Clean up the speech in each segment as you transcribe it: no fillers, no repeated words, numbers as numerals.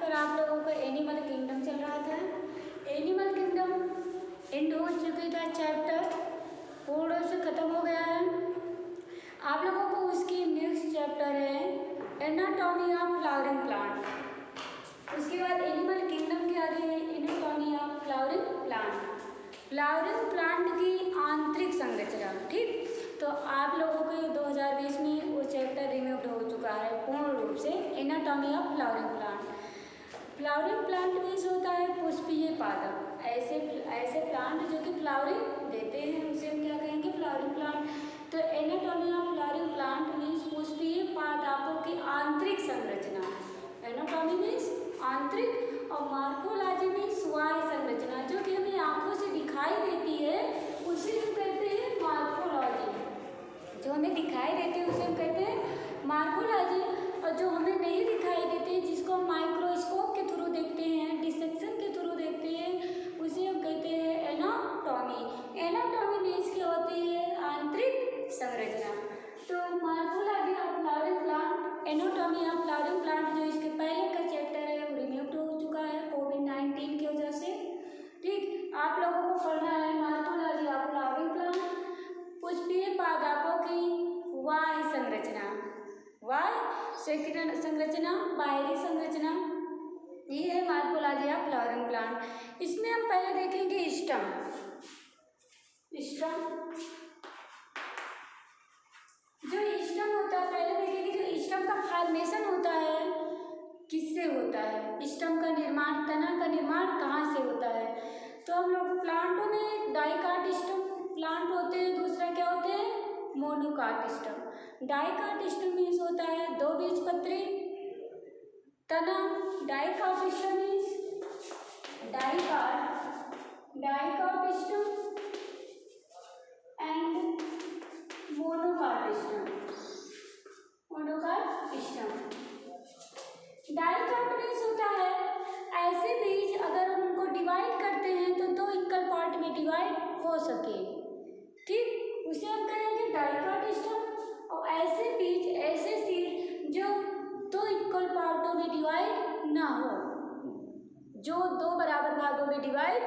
फिर आप लोगों का एनिमल किंगडम चल रहा था। एनिमल किंगडम एंड हो चुकी था, चैप्टर पूर्ण से ख़त्म हो गया है। आप लोगों को उसकी नेक्स्ट चैप्टर है एनाटॉमी ऑफ फ्लावरिंग प्लांट। उसके बाद एनिमल किंगडम के आगे है anatomy of flowering plant, flowering plant की आंतरिक संरचना। ठीक, तो आप लोगों के 2020 में वो चैप्टर रिमूव हो चुका है पूर्ण रूप से, anatomy of flowering plant. Flowering plant means होता है पुष्पीय पादप, ऐसे प्लांट जो कि फ्लावरिंग देते हैं उसे हम क्या कहेंगे, फ्लावरिंग प्लांट। तो anatomy of flowering plant means पुष्पीय पादपों की आंतरिक संरचना। एनाटॉमी मीन्स आंतरिक और मार्फोलॉजी मीन्स बाह्य संरचना, जो कि हमें आंखों से दिखाई देती है उसे हम कहते हैं मार्फोलॉजी। जो हमें दिखाई देती है उसे हम कहते हैं मार्फोलॉजी, और जो हमें नहीं दिखाई देती, जिसको हम माइक्रोस्कोप के थ्रू देखते हैं, डिसेक्शन के थ्रू देखते हैं, उसे हम कहते हैं एनाटॉमी। एनाटॉमी मीन्स क्या होती है, आंतरिक संरचना। तो morphology of flowering plant, anatomy of flowering plant जो इसके पहले का चैप्टर है वो रिमूव हो चुका है कोविड-19 की वजह से। ठीक, आप लोगों को पढ़ना है मार्फोलॉजी ऑफ फ्लावरिंग प्लांट, पुष्पीय पादपों की बाह्य संरचना, बाह्य संरचना, बाहरी संरचना, ये है मार्फोलॉजी ऑफ फ्लावरिंग प्लांट। इसमें हम पहले देखेंगे स्टम। जो स्टम होता है, पहले देखेंगे जो स्टम का फॉर्मेशन होता है किससे होता है, स्टम का निर्माण, तना का निर्माण कहाँ से होता है। तो हम लोग प्लांटों में डाइकाट स्टम प्लांट होते हैं, दूसरा क्या होते हैं, monocot stem. Dicot stem means होता है दो बीजपत्री तना, dicot stem means dicot stem and monocot stem. Dicot means होता है ऐसे बीज अगर हम उनको डिवाइड करते हैं तो दो इक्वल पार्ट में डिवाइड हो सके। ठीक, उसे हम कहेंगे डाइकाट स्टम। और ऐसे बीज, ऐसे सीड जो दो इक्वल पार्टों में डिवाइड ना हो, जो दो बराबर भागों में डिवाइड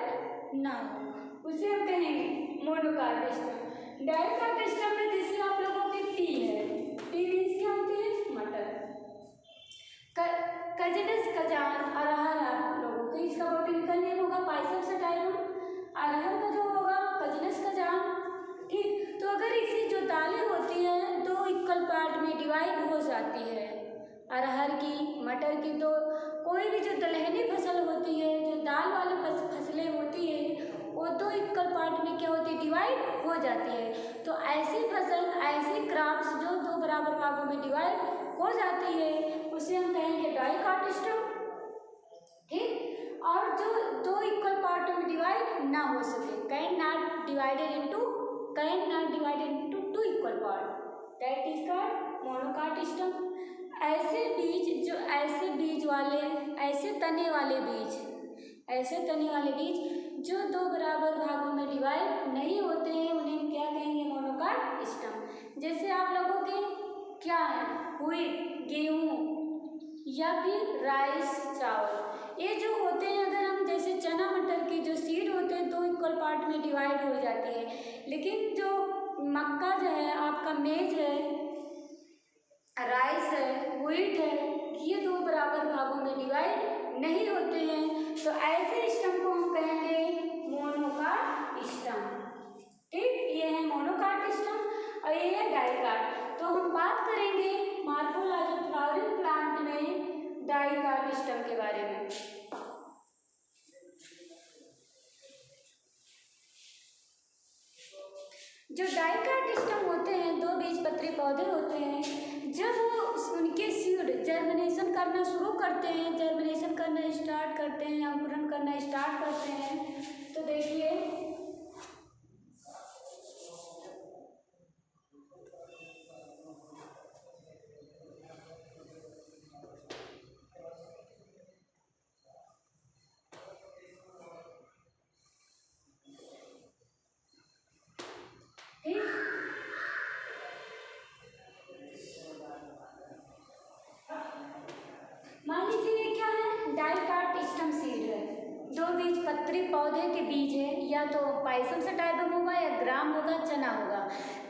ना हो, उसे हम कहेंगे मोनोकाट स्टम। डाइकाट स्टम में जैसे आप लोगों की टी है, टी मीन्स क्या होती है, मटर। कजनस कजान अरहर, आप लोगों को इसका बोटेनिकल नेम होगा पाइसम। अरहर का जो होगा कजनस कजान। ठीक, तो अगर इसी जो दालें होती हैं दो इक्वल पार्ट में डिवाइड हो जाती है, अरहर की, मटर की, तो कोई भी जो दलहनी फसल होती है, जो दाल वाली फसलें होती है, वो दो इक्वल पार्ट में क्या होती है, डिवाइड हो जाती है। तो ऐसी फसल, ऐसी क्रॉप्स जो दो बराबर भागों में डिवाइड हो जाती है उसे हम कहेंगे डाइकाट स्टम। ठीक, और जो दो इक्वल पार्टों में डिवाइड ना हो सके, can not divided into two equal part, that is called monocot stem. ऐसे बीज जो ऐसे बीज वाले, ऐसे तने वाले बीज जो दो बराबर भागों में डिवाइड नहीं होते हैं उन्हें हम क्या कहेंगे, मोनोकाट स्टम। जैसे आप लोगों के क्या है, व्हीट गेहूँ या फिर राइस चावल, ये जो होते हैं, अगर हम जैसे चना मटर के जो सीड होते हैं दो इक्वल पार्ट में डिवाइड हो जाती है, लेकिन जो मक्का जो है, आपका मेज है, राइस है, व्हीट है, ये दो बराबर भागों में डिवाइड नहीं होते हैं, तो ऐसे स्टम को हम कहेंगे मोनोकाट स्टम। ठीक, ये है मोनोकाट स्टम और ये है डाइकाट। तो हम बात करेंगे मार्फोलॉजी फ्लावरिंग प्लांट में डाइकाट स्टम के बारे में। जो डाइकाट स्टम होते हैं, दो बीजपत्री पौधे होते हैं, जब वो उनके सीड जर्मिनेशन करना शुरू करते हैं, जर्मिनेशन करना स्टार्ट करते हैं, अंकुरण करना स्टार्ट करते हैं, तो देखिए मान लीजिए ये क्या है, दो बीजपत्री पौधे के बीज है, या तो पाइसम सटाइवम होगा या ग्राम होगा, चना होगा।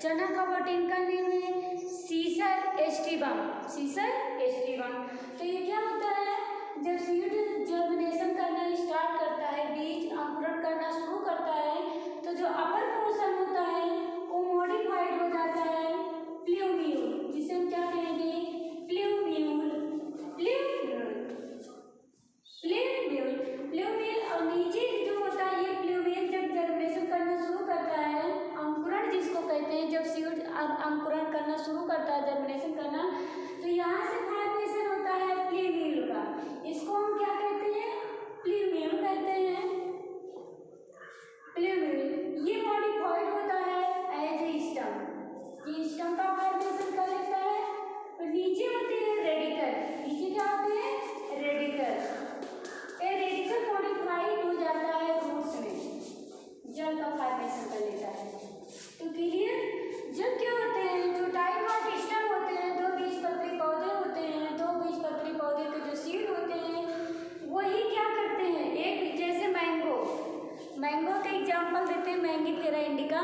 चना का बॉटनिकल नेम है सीसर एस्टिवम, सीसर एस्टिवम। तो ये क्या होता है, जब सीड जर्मिनेशन करना स्टार्ट करता है, बीज अंकुरण करना शुरू करता है, तो जो अपर पोर्शन होता है वो मॉडिफाइड हो जाता है प्लूम्यूल, जिसे हम क्या कहेंगे, प्लूम्यूल, प्लूम्यूल, प्लूम्यूल, प्लूम्यूल। और नीचे जो होता है ये प्लूम्यूल जब जर्मिनेशन करना शुरू करता है, अंकुरण जिसको कहते हैं, जब सीड अंकुरण करना शुरू करता है, जर्मिनेशन करना, तो यहाँ से फॉर्मेशन होता है प्लूम्यूल का। इसको हम क्या कहते हैं, प्लूम्यूल कहते हैं, प्लूम्यूल। ये मॉडिफाइड होता है एज ए स्टम, ये स्टम का फॉर्मेशन कर लेता है। और नीचे होते हैं रेडिकल, नीचे क्या होते हैं, रेडिकल। ये रेडिकल मॉडिफाइड हो जाता है रूट्स में, जल का फॉर्मेशन कर लेता है। तो क्लियर, जब क्या होते हैं, जो डाइकॉट स्टम होते हैं, दो बीजपत्री पौधे होते हैं, दो बीजपत्री पौधे के जो सीड होते हैं वही क्या करते हैं, एक जैसे मैंगो, मैंगो का एग्जाम्पल देते हैं, मैंगीफेरा इंडिका।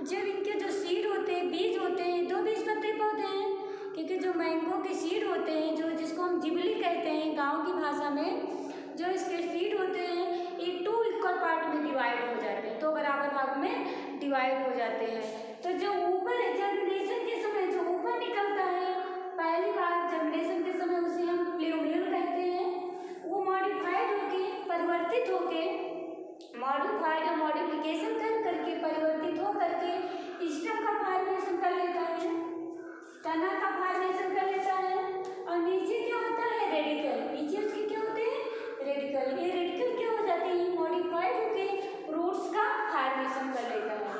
जब इनके जो सीड होते हैं, बीज होते हैं, दो बीजपत्री पौधे हैं, क्योंकि जो मैंगो के सीड होते हैं, जो जिसको हम जिबली कहते हैं गाँव की भाषा में, जो इसके सीड होते हैं ये 2 इक्वल पार्ट में डिवाइड हो जाते हैं, 2 बराबर भाग में डिवाइड हो जाते हैं। तो जो ऊपर जर्मिनेशन के समय जो ऊपर निकलता है, पहली बार जर्मिनेशन के समय उसे हम प्लूम्यूल कहते हैं। वो मॉडिफाइड होके, परिवर्तित होके, मॉडिफिकेशन कर करके, परिवर्तित हो करके स्टम का फॉर्मेशन कर लेता है, तना का फॉर्मेशन कर लेता है। और नीचे क्या होता है, रेडिकल, नीचे उसके क्या होते हैं, रेडिकल। ये रेडिकल क्या हो जाते हैं, मॉडिफाइड होके रूट्स का फॉर्मेशन कर लेता है।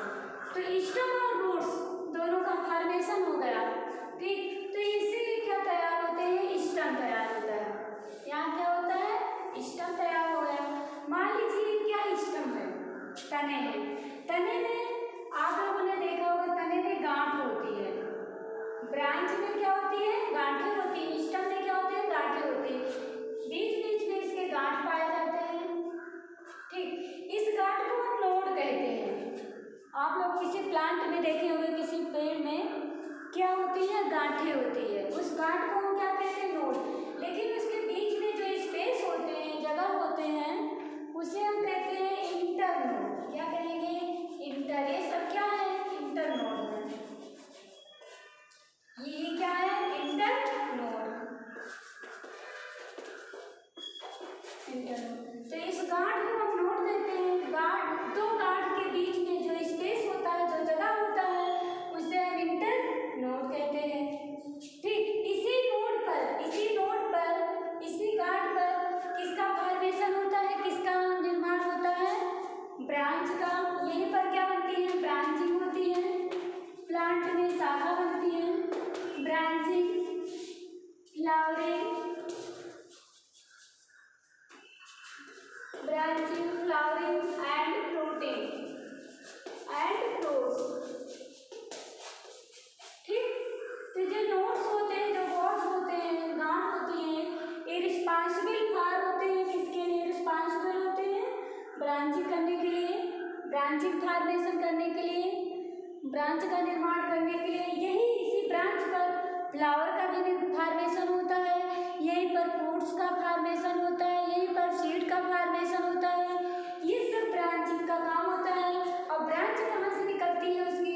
तो स्टम और रूट्स दोनों का फॉर्मेशन हो गया, ठीक। तो इससे क्या तैयार होते हैं, स्टम तैयार होता है। यहाँ क्या होता है, स्टम तैयार हो गया। मान लीजिए क्या स्टम है, तने हैं, तने में आप लोगों ने देखा होगा तने में गांठ होती है, ब्रांच में क्या होती है, गांठें होती है, स्टम में क्या होते हैं, गांठें होती है, बीच बीच में इसके गांठ पाए जाते हैं, ठीक। इस गांठ को हम नोड कहते हैं। आप लोग किसी प्लांट में देखे होंगे, किसी पेड़ में क्या होती है, गांठें होती है, उस गांठ को हम क्या कहते हैं, नोड। लेकिन उसके बीच में जो स्पेस होते हैं, जगह होते हैं, उसे हम कहते हैं इंटरनोड। क्या कहेंगे, इंटर, ये सब क्या है, इंटरनोड है, ये क्या है, इंटरनोड, इंटरनोड। तो इस गांठ को हम नोड देते हैं। गांठ, दो गांठ के बीच में जो स्पेस होता है, जो जगह होता है, उसे हम इंटरनोड कहते हैं, ठीक। इसी नोड पर, इसी गांठ पर किसका फॉर्मेशन होता है, किसका निर्माण होता है, ब्रांच का। यहीं पर क्या बनती है, ब्रांचिंग होती है, प्लांट में शाखा बनती है, branching, flowering, branching, flowering and fruiting and fruits, ठीक। तो जो नोड्स होते हैं, जो बॉड्स होते हैं, गांठ होती हैं, ये रिस्पॉन्सिबल फॉर होते हैं, किसके लिए रिस्पॉन्सिबल होते हैं, ब्रांचिंग करने के लिए, ब्रांचिंग फॉर्मेशन करने के लिए, ब्रांच का निर्माण करने के लिए। यही इसी ब्रांच पर फ्लावर का भी फॉर्मेशन होता है, यहीं पर फ्रूट्स का फॉर्मेशन होता है, यहीं पर सीड का फॉर्मेशन होता है। ये सब ब्रांचिंग का काम होता है। और ब्रांच कहाँ से निकलती है, उसकी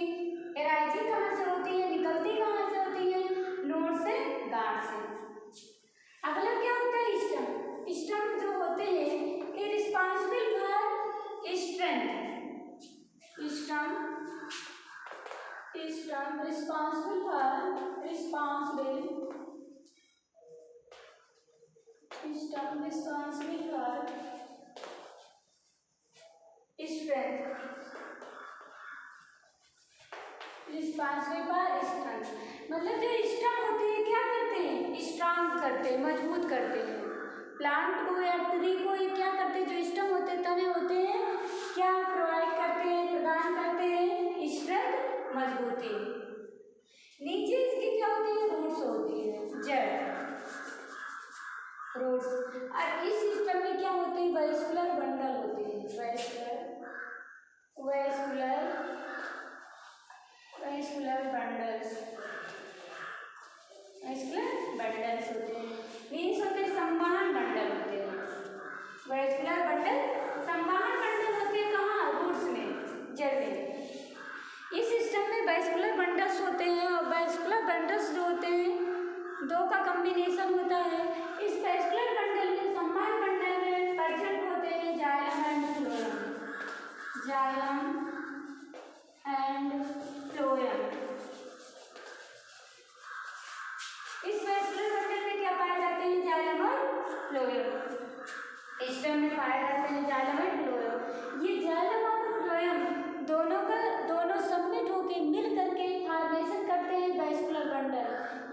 एराइजिंग कहाँ से होती है, निकलती कहाँ से होती है, नोड से, गांठ से। अगला क्या होता है, स्टम। स्टम जो होते हैं ये responsible for strength, stem responsible for strength, मतलब जो स्टम होते हैं क्या करते हैं, स्ट्रांग करते हैं, मजबूत करते हैं प्लांट को या ट्री को। ये क्या करते हैं, जो स्टम होते हैं, तने होते हैं, क्या प्रोवाइड करते हैं, प्रदान करते हैं, स्ट्रेंथ, मजबूती। नीचे इसकी क्या होती है, रूट्स होती है, जड़। रूट्स। और इस सिस्टम में क्या होते हैं, वेस्कुलर बंडल होते हैं, वेस्कुलर बंडल्स होते हैं, मीन्स होते हैं संवहन बंडल होते हैं। वेस्कुलर बंडल संवहन बंडल होते हैं कहाँ, रूट्स में, जड़ में। इस सिस्टम में वेस्कुलर बंडल्स होते हैं और वेस्कुलर बंडल्स जो होते हैं दो का कॉम्बिनेशन होता है। इस वेस्कुलर बंडल में, संवहन बंडल में प्रेजेंट होते हैं जाइलम एंड फ्लोएम। इस वेस्कुलर बंडल में क्या पाए जाते हैं, जाइलम और फ्लोएम। स्टेम में पाए जाते हैं जाइलम और फ्लोएम। ये जाइलम और फ्लोएम दोनों सबमिट होकर मिल करके फॉर्मेशन करते हैं वेस्कुलर बंडल।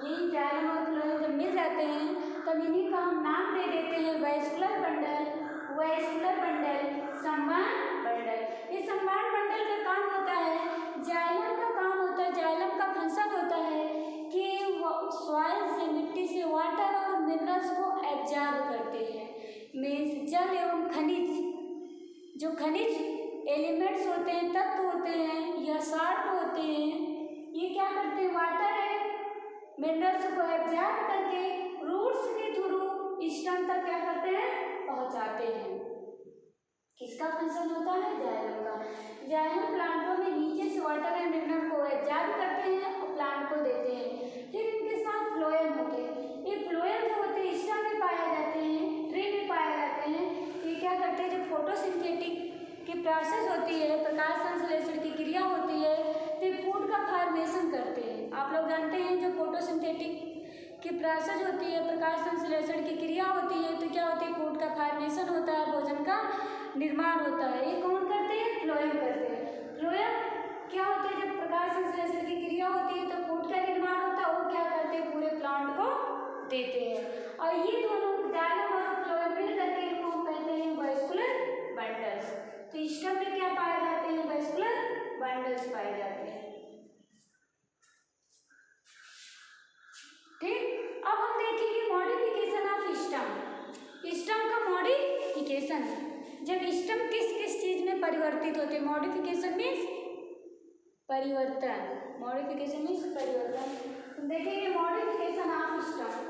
यही जाइलम और फ्लोएम जब मिल जाते हैं तब इन्हीं का हम नाम दे देते हैं वेस्कुलर बंडल, संवहन बंडल। इस संवहन बंडल का काम होता है, जाइलम का काम होता है, जाइलम का फंक्शन होता है कि सॉइल से, मिट्टी से वाटर और मिनरल्स को एब्जॉर्ब करते हैं। मीन्स जल एवं खनिज, जो खनिज एलिमेंट्स होते हैं, तत्व होते हैं या साल्ट होते हैं, ये क्या करते हैं, वाटर है मिनरल्स को एब्जॉर्ब करके रूट्स के थ्रू स्टेम तक क्या करते हैं, पहुंचाते हैं। किसका फंक्शन होता है, जाइलम का। जाइलम प्लांटों में नीचे से वाटर एंड मिनरल को एब्जॉर्ब करते हैं और प्लांट को देते हैं। फिर इनके साथ फ्लोएम होते हैं। ये फ्लोएम जो होते हैं स्टेम में पाए जाते हैं, ट्री में पाए जाते हैं। ये क्या करते हैं, जब फोटोसिंथेटिक की प्रोसेस होती है, प्रकाश संश्लेषण की क्रिया होती है, तो फूड का फॉर्मेशन करते हैं। आप लोग जानते हैं जो फोटोसिंथेटिक की प्रोसेस होती है, प्रकाश संश्लेषण की क्रिया होती है, तो क्या होती है, फूड का फॉर्मेशन होता है, भोजन का निर्माण होता है। ये कौन करते हैं, फ्लोएम करते हैं। फ्लोएम क्या होते हैं, जब प्रकाश संश्लेषण की क्रिया होती है तो फूड का निर्माण होता है, वो क्या करते हैं, पूरे प्लांट को देते हैं। और ये दोनों जाइलम और फ्लोएम मिल करके इनको हम कहते हैं वेस्कुलर बंडल्स। तो स्टेम में क्या पाए जाते हैं, वेस्कुलर बंडल्स पाए जाते हैं। ठीक, अब हम देखेंगे मॉडिफिकेशन ऑफ स्टेम। स्टेम का मॉडिफिकेशन, जब स्टेम किस किस चीज में परिवर्तित होते हैं। मॉडिफिकेशन मीन्स परिवर्तन, मॉडिफिकेशन मीन्स परिवर्तन। तो देखेंगे modification of stem.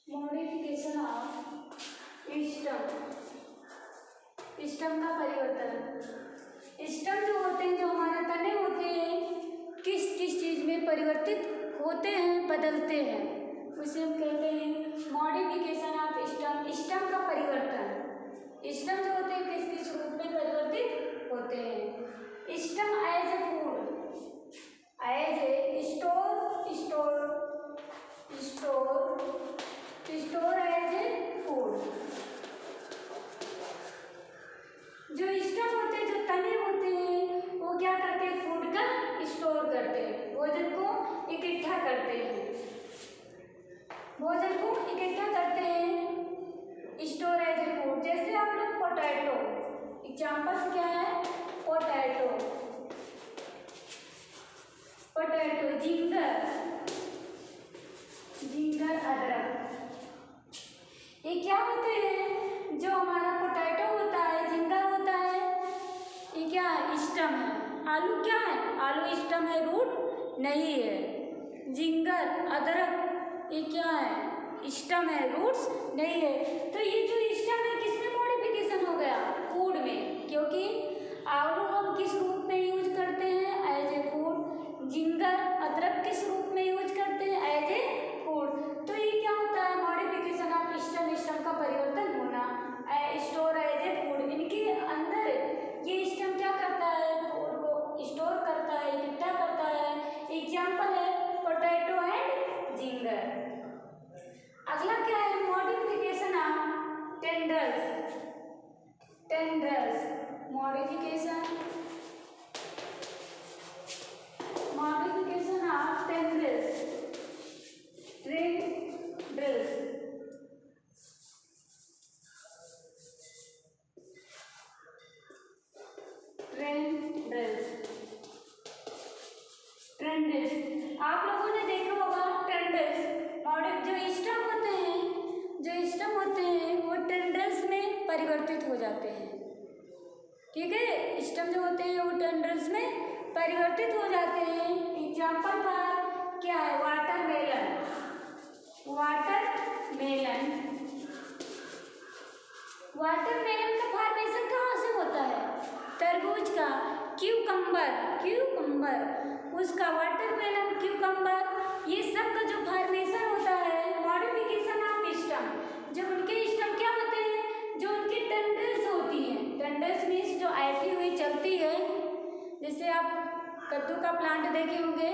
Modification of stem का परिवर्तन। स्टेम जो होते हैं, जो हमारे तने होते हैं, किस किस चीज में परिवर्तित होते हैं, बदलते हैं, उसे हम कहते हैं मॉडिफिकेशन ऑफ स्टेम। स्टेम का परिवर्तन, स्टेम जो होते हैं किस किस रूप में परिवर्तित होते हैं। Stem as a food, as a store as a food. जो स्टेम होते हैं, जो तने होते हैं, वो क्या करते हैं, फूड का स्टोर करते हैं, भोजन को इकट्ठा करते हैं, भोजन को इकट्ठा करते हैं, स्टोर एज ए फूड। जैसे आप लोग पोटैटो, एग्जाम्पल्स क्या है, पोटैटो, जिंगर, अदरक, ये क्या होते हैं, जो हमारा पोटैटो होता है, जिंगर होता है, ये क्या है, स्टेम है। आलू क्या है, आलू स्टेम है, रूट नहीं है। जिंगर, अदरक, ये क्या है, स्टेम है, रूट्स नहीं है। तो ये जो स्टेम है, किसमें मॉडिफिकेशन हो गया, फूड में, क्योंकि आंवलों हम किस रूप में यूज करते हैं? As a food. जिंगर, अदरक किस रूप में यूज करते हैं? As a food. तो ये क्या होता है? मॉडिफिकेशन ऑफ स्टम, स्टम का परिवर्तन होना। स्टोर एज ए फूड, इनके अंदर ये स्टम क्या करता है? फूड को स्टोर करता है, इकट्ठा करता है। एग्जाम्पल है पोटैटो एंड जिंगर। अगला क्या है? Modification of tenders. Tenders, modification of tenders. Tenders, tenders आप लोगों ने देखा होगा। टेंडर्स जो स्टम होते हैं वो टेंडर्स में परिवर्तित हो जाते हैं। ठीक है, स्टम जो होते हैं वो टेंडर्स में परिवर्तित हो जाते हैं। एग्जाम्पल पर क्या है? वाटरमेलन। वाटरमेलन का फॉर्मेशन कहाँ से होता है? तरबूज का। क्यूकम्बर उसका। वाटरमेलन, क्यूकम्बर, ये सब का जो फॉर्मेशन होता है मॉडिफिकेशन ऑफ स्टम। जब उनके स्टम क्या होते हैं? जो उनकी टेंडर्स होती हैं। टेंडर्स मीन्स जो ऐसी हुई चलती है। जैसे आप कद्दू का प्लांट देखे होंगे,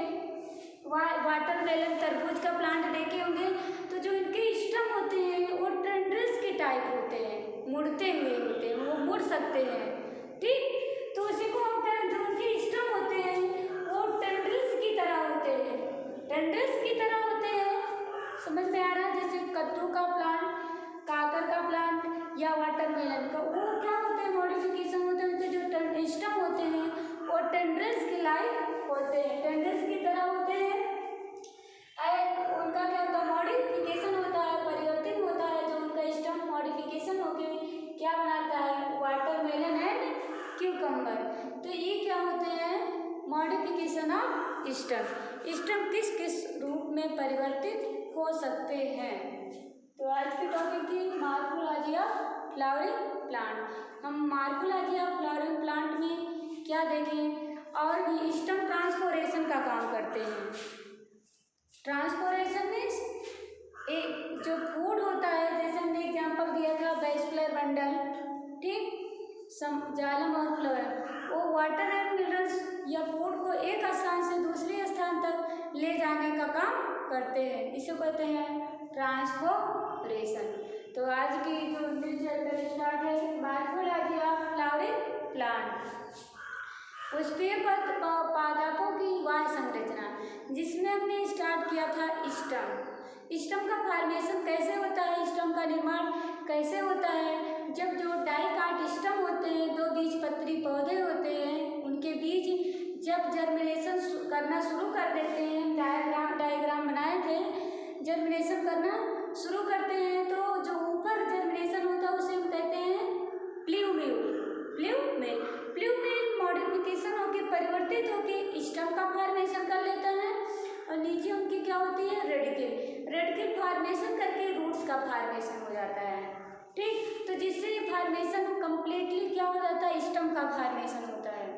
वाटरमेलन तरबूज का प्लांट देखे होंगे। तो जो इनके स्टम होते हैं वो टेंडर्स के टाइप होते हैं, मुड़ते हुए होते हैं, वो मुड़ सकते हैं। ठीक, तो उसी को हम कहें, जो उनके स्टम होते हैं वो टेंडर्स की तरह होते हैं। समझ में आ रहा है? जैसे कद्दू का प्लांट, काकर का प्लांट या वाटरमेलन का, वो क्या होते हैं? मॉडिफिकेशन होते हैं। उनके जो स्टम होते हैं वो टेंडर्स के लाइक होते हैं, टेंडर्स की तरह होते हैं। उनका क्या होता है? मॉडिफिकेशन होता है, परिवर्तन होता है। जो उनका स्टम मॉडिफिकेशन होके क्या बनाता है? Watermelon and cucumber. तो ये क्या होते हैं? Modification of स्टम। स्टम किस किस रूप में परिवर्तित हो सकते हैं? तो आज की टॉपिक थी मार्फोलॉजी ऑफ फ्लावरिंग प्लांट। हम मार्फोलॉजी ऑफ फ्लावरिंग प्लांट में क्या देखें? और भी स्टम ट्रांसपोरेशन का काम करते हैं। ट्रांसपोरेशन मीन्स एक जो फूड होता है, जैसे हमने एग्जांपल दिया था वेस्कुलर बंडल, ठीक, जाइलम और फ्लोएम, वो वाटर एंड मिनरल्स या फूड को एक स्थान से दूसरे स्थान तक ले जाने का काम करते हैं। इसे कहते हैं ट्रांसपोरेशन। तो आज की जो चैप्टर स्टार्ट है मार्फोलॉजी ऑफ फ्लावरिंग प्लांट। पुष्पीय पादपों की वाह्य संरचना, जिसमें हमने स्टार्ट किया था स्टम। स्टम का फॉर्मेशन कैसे होता है? स्टम का निर्माण कैसे होता है? जब जो डाइकाट स्टम होते हैं, दो बीजपत्री पौधे होते हैं, उनके बीज जब जर्मिनेशन करना शुरू कर देते हैं, डायग्राम बनाए थे, जर्मिनेशन करना शुरू करते हैं, तो जो ऊपर जर्मिनेशन होता है उसे हम कहते हैं प्लूमेल मॉडिफिकेशन होकर परिवर्तित होकर स्टम का फॉर्मेशन कर लेता है। और नीचे उनकी क्या होती है? रेडिकल फॉर्मेशन करके रूट्स का फॉर्मेशन हो जाता है। ठीक, तो जिससे ये फॉर्मेशन कंप्लीटली क्या हो जाता है? स्टम का फॉर्मेशन होता है।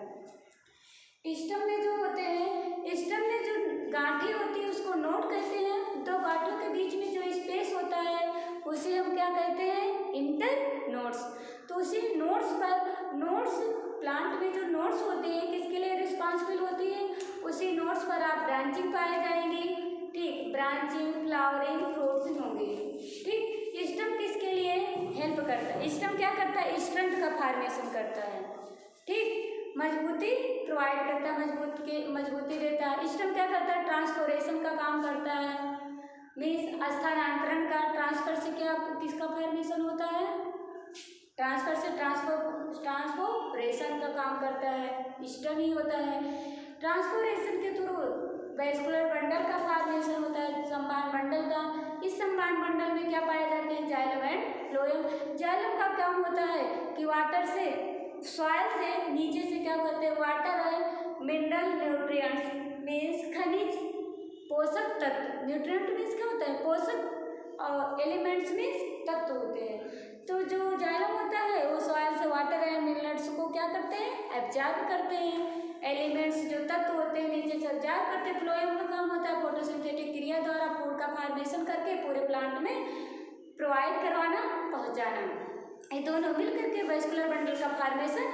स्टम में जो होते हैं, स्टम में जो गांठें होती है उसको नोड कहते हैं। दो गांठों के बीच में जो स्पेस होता है उसे हम क्या कहते हैं? Inter nodes. तो उसी नोड्स प्लांट में जो नोड्स होते हैं किसके लिए रिस्पॉन्सिबल होती है? उसी नोड्स पर आप ब्रांचिंग पाए जाएंगे। ठीक, ब्रांचिंग, फ्लावरिंग, फ्रूट्स होंगे। ठीक, स्टम किसके लिए हेल्प करता है? स्टम क्या करता है? स्ट्रेंथ का फॉर्मेशन करता है। ठीक, मजबूती प्रोवाइड करता है, मजबूती देता है। स्टम क्या करता है? ट्रांसपोरेशन का काम करता है, मीन्स स्थानांतरण का। ट्रांसफर से क्या किसका फॉर्मेशन होता है? ट्रांसफर से ट्रांसपोरेशन का काम करता है, स्टम ही होता है। ट्रांसपोरेशन के थ्रू वेस्कुलर बंडल का फॉर्मेशन होता है, संवहन बंडल का। इस संवहन बंडल में क्या पाए जाते हैं? Xylem and phloem. जाइलम का काम होता है कि वाटर से, सॉइल से नीचे से क्या करते हैं? वाटर और मिनरल न्यूट्रिएंट्स मीन्स खनिज, पोषक तत्व। न्यूट्रिएंट मीन्स क्या होता है? पोषक, और एलिमेंट्स मीन्स तत्व होते हैं। तो जो जाइलम होता है वो सॉइल से वाटर एंड मिनरल्स को क्या करते हैं, एब्जॉर्ब करते हैं। एलिमेंट्स जो तत्व होते हैं नीचे से एब्जॉर्ब करते हैं। फ्लोएम का काम होता है फोटोसिंथेटिक क्रिया द्वारा फूड का फॉर्मेशन करके पूरे प्लांट में प्रोवाइड करवाना, पहुंचाना। ये दोनों मिल करके वेस्कुलर बंडल का फॉर्मेशन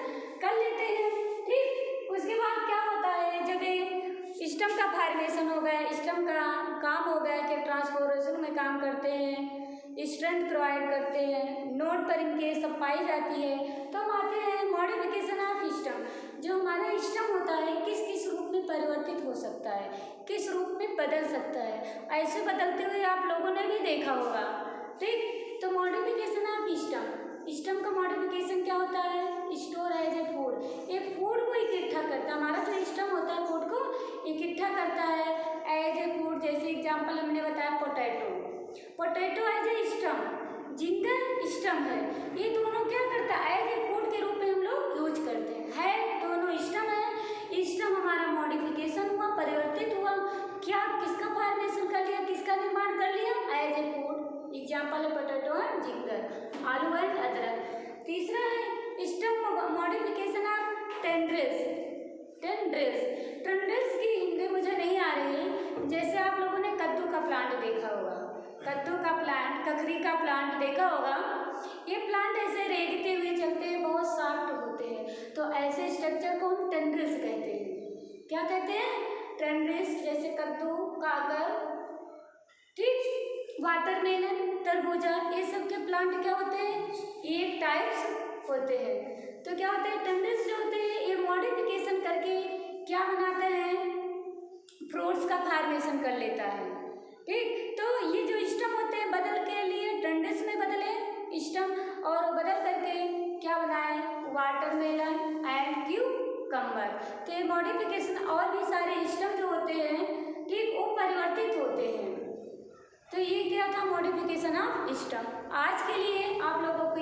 कर लेते हैं। ठीक, उसके बाद क्या होता है, जब ये स्टम का फॉर्मेशन हो गया, स्टम का काम हो गया कि ट्रांसपोर्टेशन में काम करते हैं, स्ट्रेंथ प्रोवाइड करते हैं, नोड पर इनके सब पाई जाती है। तो हम आते हैं मॉडिफिकेशन ऑफ स्टम। जो हमारा स्टम होता है किस किस रूप में परिवर्तित हो सकता है, किस रूप में बदल सकता है, ऐसे बदलते हुए आप लोगों ने भी देखा होगा। ठीक, तो मॉडिफिकेशन ऑफ स्टम, स्टम का मॉडिफिकेशन क्या होता है, स्टोर एज ए फूड। ये फूड को इकट्ठा करता है, हमारा जो स्टम होता है फूड को इकट्ठा करता है एज ए फूड। जैसे एग्जांपल हमने बताया potato, potato as a stem, ginger stem है, ये दोनों क्या करता है, एज ए फूड के रूप में हम लोग यूज करते हैं। दोनों स्टम है, स्टम हमारा मॉडिफिकेशन हुआ, परिवर्तित हुआ, क्या किसका फॉर्मेशन कर लिया, किसका निर्माण कर लिया, एज ए फूड। एग्जाम्पल है पोटैटो एंड जिंगर, आलू एंड अदरक। तीसरा है स्टम मॉडिफिकेशन ऑफ टेंड्रिल्स। टेंड्रिल्स की हिंदी मुझे नहीं आ रही है। जैसे आप लोगों ने कद्दू का प्लांट देखा होगा, कद्दू का प्लांट, ककड़ी का प्लांट देखा होगा। ये प्लांट ऐसे रेंगते हुए चलते हैं, बहुत सॉफ्ट होते हैं। तो ऐसे स्ट्रक्चर को हम टेंड्रिल्स कहते हैं। क्या कहते हैं, टेंड्रिल्स। जैसे कद्दू, काकर, ठीक, वाटरमेलन, तरबूजा, ये सब के प्लांट क्या होते हैं, एक टाइप्स होते हैं। तो क्या होते हैं, टेंड्रिल्स जो होते हैं ये मॉडिफिकेशन करके क्या बनाते हैं, फ्रूट्स का फॉर्मेशन कर लेता है। ठीक, तो ये जो स्टम होते हैं बदल के लिए टेंड्रिल्स में बदले स्टम, और बदल करके क्या बनाए, वाटरमेलन एंड क्यूकम्बर। तो ये मॉडिफिकेशन और भी सारे स्टम जो होते हैं, ठीक, वो परिवर्तित होते हैं। तो ये क्या था, मॉडिफिकेशन ऑफ स्टम। आज के लिए आप लोगों को